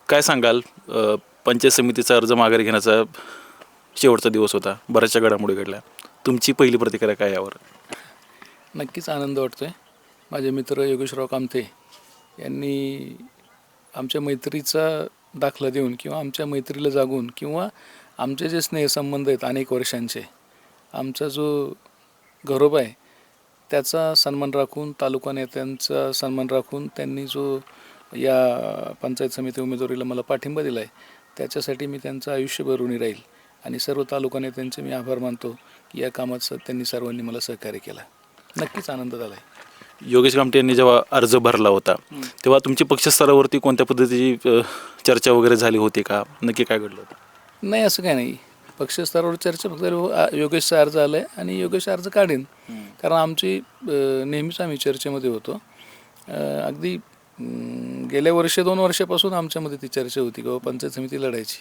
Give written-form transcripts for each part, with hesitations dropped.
काय सांगाल, पंचायत समितीचा अर्ज माघारी घेण्याचा शेवटचा दिवस होता, बऱ्याचशा घडामोडी घडल्या, तुमची पहिली प्रतिक्रिया काय यावर? नक्कीच आनंद वाटतो आहे. माझे मित्र योगेशराव कामते यांनी आमच्या मैत्रीचा दाखला देऊन किंवा आमच्या मैत्रीला जागून किंवा आमचे जे स्नेहसंबंध आहेत अनेक वर्षांचे, आमचा जो घरोबा आहे त्याचा सन्मान राखून, तालुका नेत्यांचा सन्मान राखून त्यांनी जो या पंचायत समिती उमेदवारीला मला पाठिंबा दिला आहे, त्याच्यासाठी मी त्यांचं आयुष्यभर ऋणी राहील आणि सर्व तालुका नेत्यांचे मी आभार मानतो की या कामात त्यांनी सर्वांनी मला सहकार्य केला. नक्कीच आनंद झाला आहे. योगेश कामटे यांनी जेव्हा अर्ज भरला होता तेव्हा तुमची पक्षस्तरावरती कोणत्या पद्धतीची चर्चा वगैरे झाली होती का? नक्की काय घडलं होतं? नाही, असं काय नाही. पक्षस्तरावर चर्चा फक्त योगेशचा अर्ज आला आहे आणि योगेश अर्ज काढेन, कारण आमची नेहमीच आम्ही चर्चेमध्ये होतो. अगदी गेल्या 2 वर्षापासून आमच्यामध्ये ती चर्चा होती की पंचायत समिती लढायची.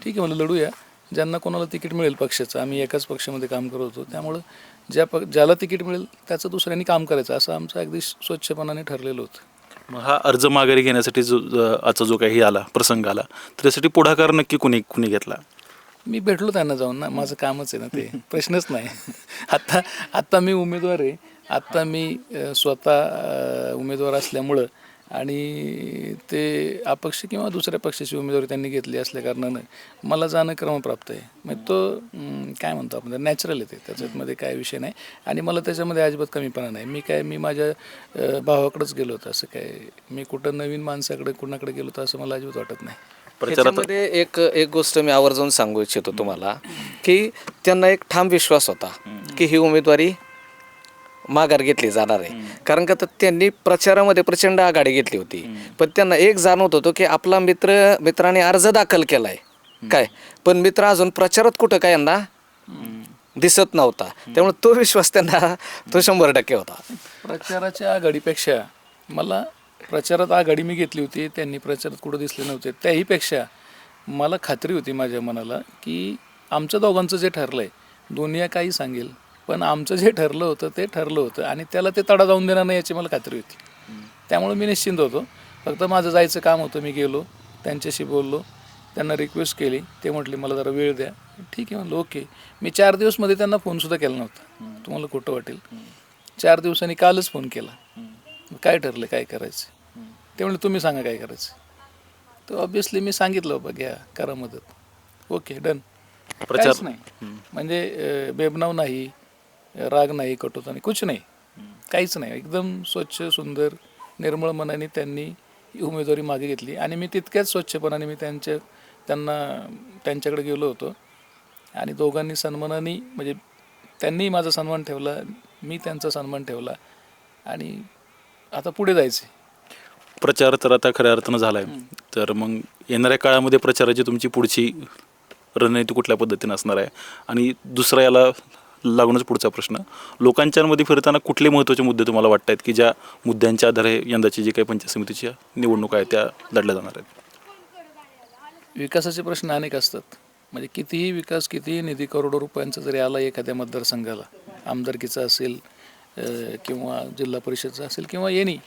ठीक आहे, मला लढूया, ज्यांना कोणाला तिकीट मिळेल पक्षाचं, आम्ही एकाच पक्षामध्ये काम करत होतो, त्यामुळं ज्याला तिकीट मिळेल त्याचं दुसऱ्यांनी काम करायचं असं आमचं अगदी स्वच्छपणाने ठरलेलं होतं. मग हा अर्ज माघारी घेण्यासाठी आजचा जो काही आला प्रसंग आला, तर त्यासाठी पुढाकार नक्की कुणी घेतला? मी भेटलो त्यांना जाऊन ना, माझं कामच आहे ना ते, प्रश्नच नाही. आत्ता मी उमेदवार आहे, आत्ता मी स्वतः उमेदवार असल्यामुळं आणि ते अपक्ष किंवा दुसऱ्या पक्षाची उमेदवारी त्यांनी घेतली असल्याकारणानं मला जाणं क्रमप्राप्त आहे. मग तो काय म्हणतो आपण, नॅचरल आहे ते, त्याच्यामध्ये काय विषय नाही आणि मला त्याच्यामध्ये अजिबात कमीपणा नाही. मी माझ्या भावाकडेच गेलो होतो, असं काय मी कुठं नवीन माणसाकडे कुणाकडे गेलो होतो असं मला अजिबात वाटत नाही. त्याच्यामध्ये एक गोष्ट मी आवर्जून सांगू इच्छितो तुम्हाला, की त्यांना एक ठाम विश्वास होता की ही उमेदवारी माघार घेतली जाणार आहे. कारण का तर त्यांनी प्रचारामध्ये प्रचंड आघाडी घेतली होती, पण त्यांना एक जाणवत होतं की आपला मित्राने अर्ज दाखल केलाय काय, पण मित्र अजून प्रचारात कुठं काय यांना दिसत नव्हता. त्यामुळे तो विश्वास त्यांना तो 100% होता. प्रचाराच्या आघाडीपेक्षा मला प्रचारात आघाडी मी घेतली होती, त्यांनी प्रचारात कुठं दिसले नव्हते, त्याहीपेक्षा मला खात्री होती माझ्या मनाला की आमच्या दोघांचं जे ठरलं आहे, दुनिया काही सांगेल पण आमचं जे ठरलं होतं ते ठरलं होतं आणि त्याला ते तडा जाऊन देणार नाही याची मला खात्री होती. त्यामुळे मी निश्चिंत होतो. फक्त माझं जायचं काम होतं, मी गेलो, त्यांच्याशी बोललो, त्यांना रिक्वेस्ट केली, ते म्हटले मला जरा वेळ द्या. ठीक आहे म्हणलं, ओके. मी 4 दिवसमध्ये त्यांना फोनसुद्धा केला नव्हता, तुम्हाला खोटं वाटेल. 4 दिवसांनी कालच फोन केला, काय ठरलं, काय करायचं? ते म्हणले तुम्ही सांगा काय करायचं. तर ऑब्व्हियसली मी सांगितलं, बाबा घ्या, करा मदत, ओके, डन. काहीच नाही, म्हणजे बेबनाव नाही, राग नाही, कटुता नाही, कुछ नाही, काहीच नाही. एकदम स्वच्छ, सुंदर, निर्मळ मनाने त्यांनी उमेदवारी मागे घेतली आणि मी तितक्याच स्वच्छपणाने मी त्यांच्याकडे गेलो होतो आणि दोघांनी सन्मानाने, म्हणजे त्यांनी माझा सन्मान ठेवला, मी त्यांचा सन्मान ठेवला आणि आता पुढे जायचे. प्रचार तर आता खऱ्या अर्थानं झाला आहे, तर मग येणाऱ्या काळामध्ये प्रचाराची तुमची पुढची रणनीती कुठल्या पद्धतीने असणार आहे? आणि दुसरा याला लागूनच पुढचा प्रश्न, लोकांच्यामध्ये फिरताना कुठले महत्त्वाचे मुद्दे तुम्हाला वाटत आहेत की ज्या मुद्द्यांच्या आधारे यंदाची जी काही पंचायत समितीच्या निवडणूक आहे त्या लढल्या जाणार आहेत? विकासाचे प्रश्न अनेक असतात, म्हणजे कितीही विकास, कितीही निधी, करोडो रुपयांचा जरी आला एखाद्या मतदारसंघाला, आमदारकीचा असेल किंवा जिल्हा परिषदचा असेल किंवा येणी,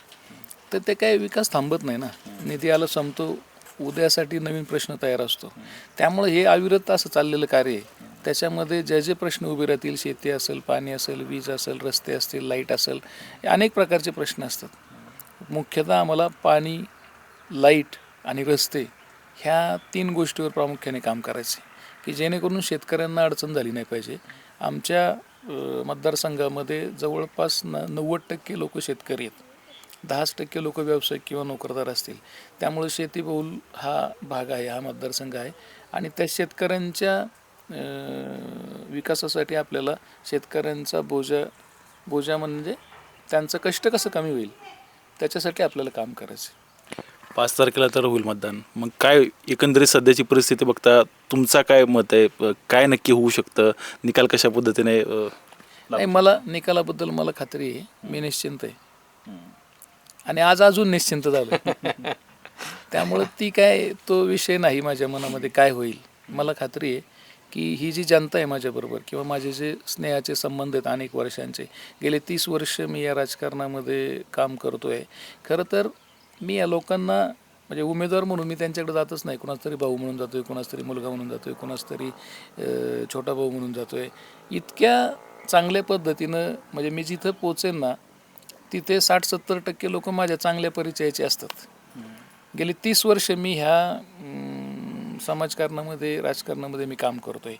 तर ते काय विकास थांबत नाही ना. निधी आला संपतो, उद्यासाठी नवीन प्रश्न तयार असतो. त्यामुळे हे अविरत असं चाललेलं कार्य आहे. त्याच्यामध्ये जे प्रश्न उभे राहतील, शेती असेल, पाणी असेल, वीज असेल, रस्ते असतील, लाईट असेल, अनेक प्रकारचे प्रश्न असतात. मुख्यतः आम्हाला पाणी, लाईट आणि रस्ते ह्या 3 गोष्टीवर प्रामुख्याने काम करायचे की जेणेकरून शेतकऱ्यांना अडचण झाली नाही पाहिजे. आमच्या मतदारसंघामध्ये जवळपास 90% लोक शेतकरी आहेत, 10% लोक व्यावसायिक किंवा नोकरदार असतील. त्यामुळे शेतीबहुल हा भाग आहे, हा मतदारसंघ आहे आणि त्या शेतकऱ्यांच्या विकासासाठी आपल्याला शेतकऱ्यांचा बोजा म्हणजे त्यांचं कष्ट कसं कमी होईल त्याच्यासाठी आपल्याला काम करायचं. 5 तारखेला तर होईल मतदान, मग काय एकंदरीत सध्याची परिस्थिती बघता तुमचा काय मत आहे, काय नक्की होऊ शकतं, निकाल कशा पद्धतीने? नाही, मला निकालाबद्दल मला खात्री आहे, मी निश्चिंत आहे आणि आज अजून निश्चिंत झालं. त्यामुळं तो विषय नाही माझ्या मनामध्ये काय होईल. मला खात्री आहे की ही जी जनता आहे माझ्याबरोबर किंवा माझे जे स्नेहाचे संबंध आहेत अनेक वर्षांचे, गेले 30 वर्ष मी या राजकारणामध्ये काम करतो आहे. खरं तर मी या लोकांना म्हणजे उमेदवार म्हणून मी त्यांच्याकडे जातच नाही. कोणाच तरी भाऊ म्हणून जातोय, कोणाच तरी मुलगा म्हणून जातोय, कोणाच तरी छोटा भाऊ म्हणून जातोय. इतक्या चांगल्या पद्धतीनं म्हणजे मी जिथं पोचेन ना तिथे 60-70% लोक माझ्या चांगल्या परिचयाचे असतात. गेली 30 वर्ष मी ह्या समाजकारणामध्ये राजकारणामध्ये मी काम करतोय.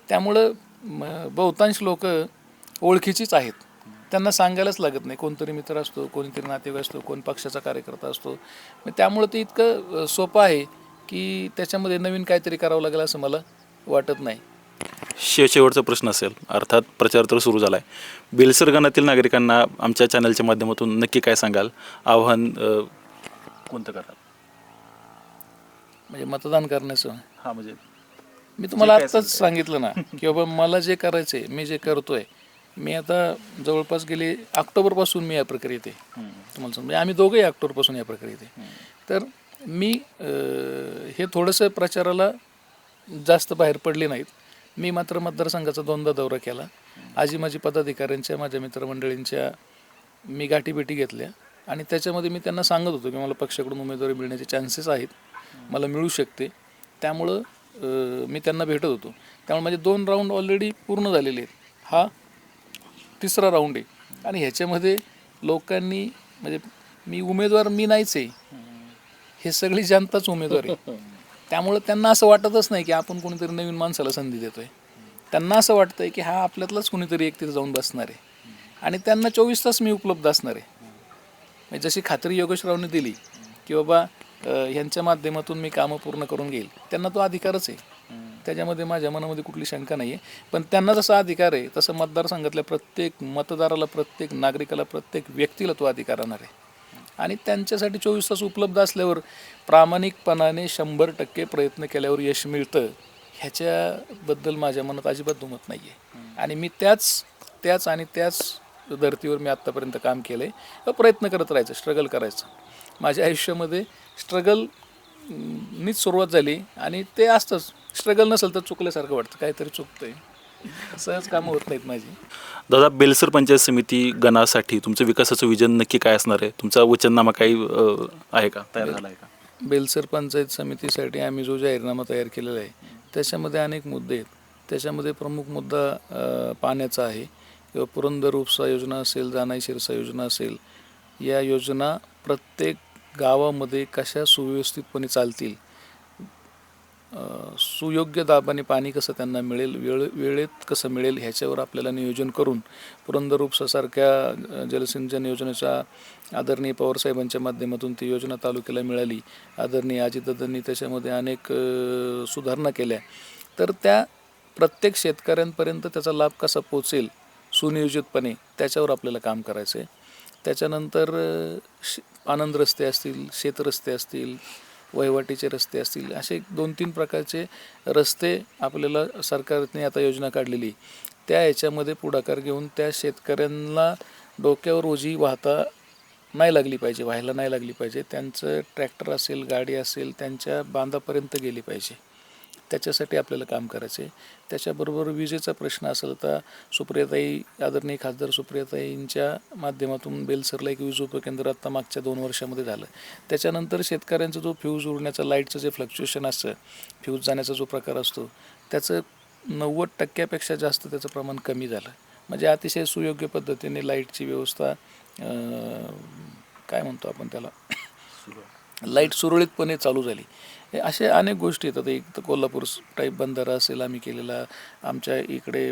त्यामुळं बहुतांश लोक ओळखीचीच आहेत. त्यांना सांगायलाच लागत नाही. कोणतरी मित्र असतो, कोणीतरी नातेवाईक असतो, कोण पक्षाचा कार्यकर्ता असतो. त्यामुळं ते इतकं सोपं आहे की त्याच्यामध्ये नवीन काहीतरी करावं लागेल असं मला वाटत नाही. शेवटचा प्रश्न असेल, अर्थात प्रचार तर सुरू झाला आहे. बेलसर गणातील नागरिकांना आमच्या चॅनलच्या माध्यमातून नक्की काय सांगाल? आव्हान कोणतं कराल? म्हणजे मतदान करण्याचं हां, म्हणजे मी तुम्हाला आत्ताच सांगितलं ना की बाबा मला जे करायचं आहे, मी जे करतोय, मी आता जवळपास गेले ऑक्टोबरपासून मी या प्रक्रियेत आहे. तुम्हाला सांग, म्हणजे आम्ही दोघंही ऑक्टोबरपासून या प्रक्रियेत आहे. तर मी हे थोडंसं प्रचाराला जास्त बाहेर पडले नाहीत. मी मात्र मतदारसंघाचा 2दा दौरा केला. आजी माझी पदाधिकाऱ्यांच्या, माझ्या मित्रमंडळींच्या मी गाठीभेटी घेतल्या आणि त्याच्यामध्ये मी त्यांना सांगत होतो की मला पक्षाकडून उमेदवारी मिळण्याचे चान्सेस आहेत, मला मिळू शकते. त्यामुळं मी त्यांना भेटत होतो. त्यामुळे माझे 2 राऊंड ऑलरेडी पूर्ण झालेले आहेत. हा 3रा राऊंड आहे आणि ह्याच्यामध्ये लोकांनी म्हणजे मी उमेदवार मी नाहीच आहे, हे सगळी जनताच उमेदवार आहे. त्यामुळं त्यांना असं वाटतच नाही की आपण कोणीतरी नवीन माणसाला संधी देतोय. त्यांना असं वाटतंय की हा आपल्यातलाच कोणीतरी एक तिथे जाऊन बसणार आहे आणि त्यांना 24 तास मी उपलब्ध असणार आहे. म्हणजे जशी खात्री योगेशरावने दिली की बाबा ह्यांच्या माध्यमातून मी कामं पूर्ण करून घेईल, त्यांना तो अधिकारच आहे. त्याच्यामध्ये माझ्या मनामध्ये कुठली शंका नाही आहे. पण त्यांना जसा अधिकार आहे तसं मतदारसंघातल्या प्रत्येक मतदाराला, प्रत्येक नागरिकाला, प्रत्येक व्यक्तीला तो अधिकार राहणार आहे. आणि त्यांच्यासाठी 24 तास उपलब्ध असल्यावर प्रामाणिकपणाने 100% प्रयत्न केल्यावर यश मिळतं, ह्याच्याबद्दल माझ्या मनात अजिबात दुमत नाही आहे. आणि मी त्याच धर्तीवर मी आत्तापर्यंत काम केलं आहे. प्रयत्न करत राहायचं, स्ट्रगल करायचं. माझ्या आयुष्यामध्ये स्ट्रगल नीच सुरुवात झाली आणि ते असतंच. स्ट्रगल नसेल तर चुकल्यासारखं वाटतं, काहीतरी चुकतंय, सहज कामं होत नाहीत माझी. दादा, बेलसर पंचायत समिती गणासाठी तुमचं विकासाचं विजन नक्की काय असणार आहे? तुमचा वचननामा काही आहे का, तयार झाला आहे का? बेलसर पंचायत समितीसाठी आम्ही जो जाहीरनामा तयार केलेला आहे त्याच्यामध्ये अनेक मुद्दे आहेत. त्याच्यामध्ये प्रमुख मुद्दा पाण्याचा आहे. किंवा पुरंदर उपसा योजना असेल, जानाई शिरसा योजना असेल, या योजना प्रत्येक गावामध्ये कशा सुव्यवस्थितपणे चालतील, सुयोग्य दाबाने पाणी कसं त्यांना मिळेल, वेळेत कसं मिळेल, ह्याच्यावर आपल्याला नियोजन करून पुरंदर उपसासारख्या जलसिंचन योजनेच्या आदरणीय पवारसाहेबांच्या माध्यमातून ती योजना तालुक्याला मिळाली. आदरणीय अजितदादांनी त्याच्यामध्ये अनेक सुधारणा केल्या. तर त्या प्रत्येक शेतकऱ्यांपर्यंत त्याचा लाभ कसा पोचेल सुनियोजितपणे, त्याच्यावर आपल्याला काम करायचं आहे. त्याच्यानंतर आनंद रस्ते असतील, शेतरस्ते असतील, वहिवाटीचे रस्ते असतील, असे 2-3 प्रकारचे रस्ते आपल्याला सरकारने आता योजना काढलेली, त्या याच्यामध्ये पुढाकार घेऊन त्या शेतकऱ्यांना डोक्यावर ओझी व्हायला नाही लागली पाहिजे. त्यांचं ट्रॅक्टर असेल, गाडी असेल, त्यांच्या बांधापर्यंत गेली पाहिजे. त्याच्यासाठी आपल्याला काम करायचं आहे. त्याच्याबरोबर विजेचा प्रश्न असेल तर सुप्रियाताई, आदरणीय खासदार सुप्रियाताईंच्या माध्यमातून बेलसरला एक वीज उपकेंद्र आत्ता मागच्या 2 वर्षामध्ये झालं. त्याच्यानंतर शेतकऱ्यांचा जो फ्यूज उडण्याचा, लाईटचं जे फ्लक्च्युएशन असतं, फ्यूज जाण्याचा जो प्रकार असतो, त्याचं 90% जास्त त्याचं प्रमाण कमी झालं. म्हणजे अतिशय सुयोग्य पद्धतीने लाईटची व्यवस्था, काय म्हणतो आपण त्याला, लाईट सुरळीतपणे चालू झाली. असे अनेक गोष्टी येतात. एक तर कोल्हापूर टाईप बंधारा असेल आम्ही केलेला. आमच्या इकडे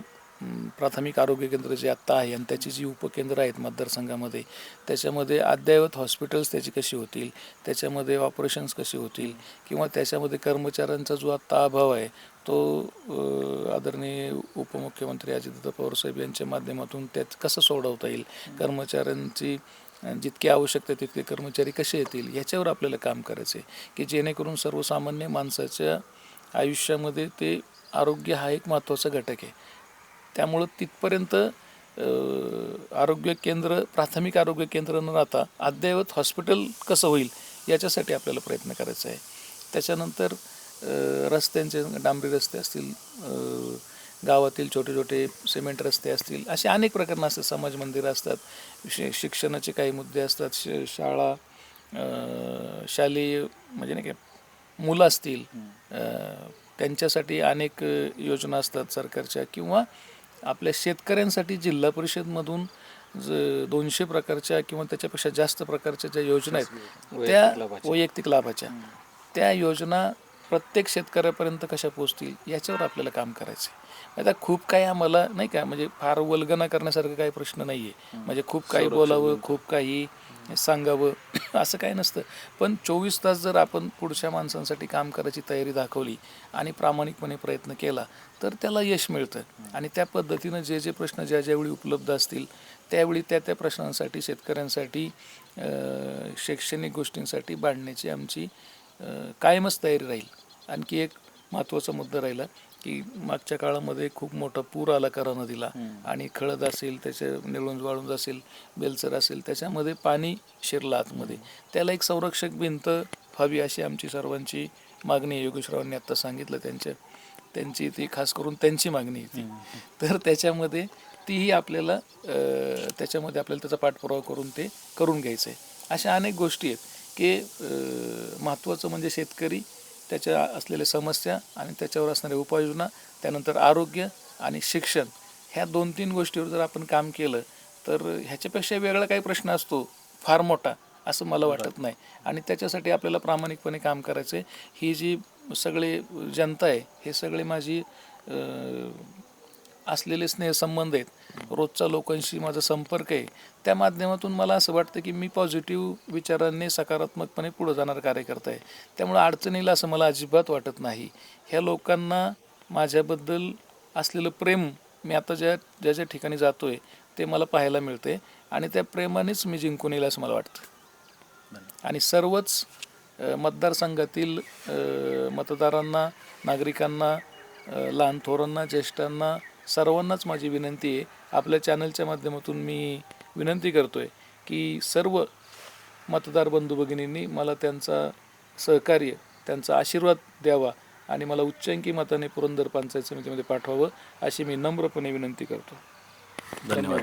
प्राथमिक आरोग्य केंद्र जे आत्ता आहे आणि त्याची जी उपकेंद्र आहेत मतदारसंघामध्ये, त्याच्यामध्ये अद्ययावत हॉस्पिटल्स त्याची कशी होतील, त्याच्यामध्ये ऑपरेशन्स कशी होतील, किंवा त्याच्यामध्ये कर्मचाऱ्यांचा जो आत्ता अभाव आहे तो आदरणीय उपमुख्यमंत्री अजितदादा पवारसाहेब यांच्या माध्यमातून त्यात कसं सोडवता येईल, कर्मचाऱ्यांची जितकी आवश्यकता तितके कर्मचारी कसे येतील, ह्याच्यावर आपल्याला काम करायचं आहे की जेणेकरून सर्वसामान्य माणसाच्या आयुष्यामध्ये ते आरोग्य हा एक महत्त्वाचा घटक आहे. त्यामुळं तिथपर्यंत आरोग्य केंद्र, प्राथमिक आरोग्य केंद्र न राहता अद्ययावत हॉस्पिटल कसं होईल याच्यासाठी आपल्याला प्रयत्न करायचा आहे. त्याच्यानंतर रस्त्यांचे, डांबरी रस्ते असतील, गावातील छोटे छोटे सिमेंट रस्ते असतील, असे अनेक प्रकरणं असतात. समाज मंदिरं असतात, शिक्षणाचे काही मुद्दे असतात, शाळा, शालेय म्हणजे नाही का मुलं असतील त्यांच्यासाठी अनेक योजना असतात सरकारच्या, किंवा आपल्या शेतकऱ्यांसाठी जिल्हा परिषदमधून 200 प्रकारच्या किंवा त्याच्यापेक्षा जास्त प्रकारच्या ज्या योजना आहेत त्या वैयक्तिक लाभाच्या, त्या योजना प्रत्येक शेतकऱ्यापर्यंत कशा पोहोचतील याच्यावर आपल्याला काम करायचं आहे. आता खूप काही आम्हाला नाही का म्हणजे फार वल्गना करण्यासारखं काही प्रश्न नाही आहे, म्हणजे खूप काही बोलावं, खूप काही सांगावं असं काही नसतं. पण 24 तास जर आपण पुढच्या माणसांसाठी काम करायची तयारी दाखवली आणि प्रामाणिकपणे प्रयत्न केला तर त्याला यश मिळतं. आणि त्या पद्धतीनं जे जे प्रश्न ज्या ज्यावेळी उपलब्ध असतील त्यावेळी त्या त्या प्रश्नांसाठी, शेतकऱ्यांसाठी, शैक्षणिक गोष्टींसाठी भांडण्याची आमची कायमच तयारी राहील. आणखी एक महत्त्वाचा मुद्दा राहिला की मागच्या काळामध्ये खूप मोठा पूर आला करा नदीला, आणि खळद असेल, त्याच्या निळून वाळूंज असेल, बेलसर असेल, त्याच्यामध्ये पाणी शिरलं आतमध्ये. त्याला एक संरक्षक भिंत व्हावी अशी आमची सर्वांची मागणी आहे. योगेशरावांनी आत्ता सांगितलं त्यांची ती खास करून त्यांची मागणी आहे ती. तर त्याच्यामध्ये तीही आपल्याला त्याच्यामध्ये आपल्याला त्याचा पाठपुरावा करून ते करून घ्यायचं आहे. अशा अनेक गोष्टी आहेत की महत्त्वाचं म्हणजे शेतकरी, त्याच्या असलेल्या समस्या आणि त्याच्यावर असणाऱ्या उपाययोजना, त्यानंतर आरोग्य आणि शिक्षण, ह्या 2-3 गोष्टीवर जर आपण काम केलं तर ह्याच्यापेक्षा वेगळा काही प्रश्न असतो फार मोठा असं मला वाटत नाही. आणि त्याच्यासाठी आपल्याला प्रामाणिकपणे काम करायचं आहे. ही जी सगळे जनता आहे, हे सगळे माझी असलेले स्नेहसंबंध आहेत, रोजचा लोकांशी माझा संपर्क आहे, त्या माध्यमातून मला असं वाटतं की मी पॉझिटिव्ह विचारांनी सकारात्मकपणे पुढं जाणार कार्यकर्ता आहे. त्यामुळं अडचणीला असं मला अजिबात वाटत नाही. ह्या लोकांना माझ्याबद्दल असलेलं प्रेम मी आता ज्या ज्या ठिकाणी जातो आहे ते मला पाहायला मिळते, आणि त्या प्रेमानेच मी जिंकून येईल असं मला वाटतं. आणि सर्वच मतदारसंघातील मतदारांना, नागरिकांना, लहान थोरांना, ज्येष्ठांना, सर्वांनाच माझी विनंती आहे, आपल्या चॅनलच्या माध्यमातून मी विनंती करतो आहे की सर्व मतदार बंधू भगिनींनी मला त्यांचा सहकार्य, त्यांचा आशीर्वाद द्यावा आणि मला उच्चांकी मताने पुरंदर पंचायत समितीमध्ये पाठवावं अशी मी नम्रपणे विनंती करतो. धन्यवाद.